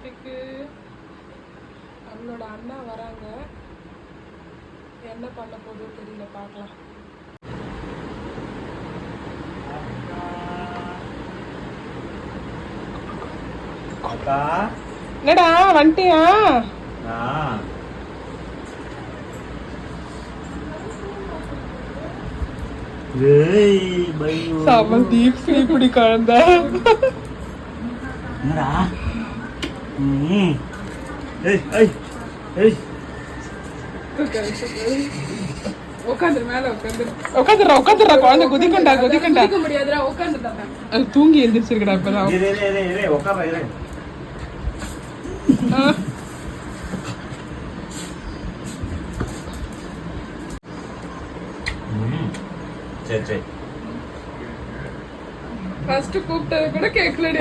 பர்த்டேக்கு அவளோட அண்ணா வராங்க. என்ன பண்ண போதோ தெரியல, பார்க்கலாம். என்னடா வந்துட்டியா? இப்படி குழந்தை உட்காந்துடா, குழந்தை குதிக்கண்டா முடியாதுடா, உட்காந்துடா. தூங்கி எழுந்திரிச்சிருக்கடா இப்பதான். சரி சரி ஃபர்ஸ்ட் கூப்பிட்டது கூட கேட்கலடி.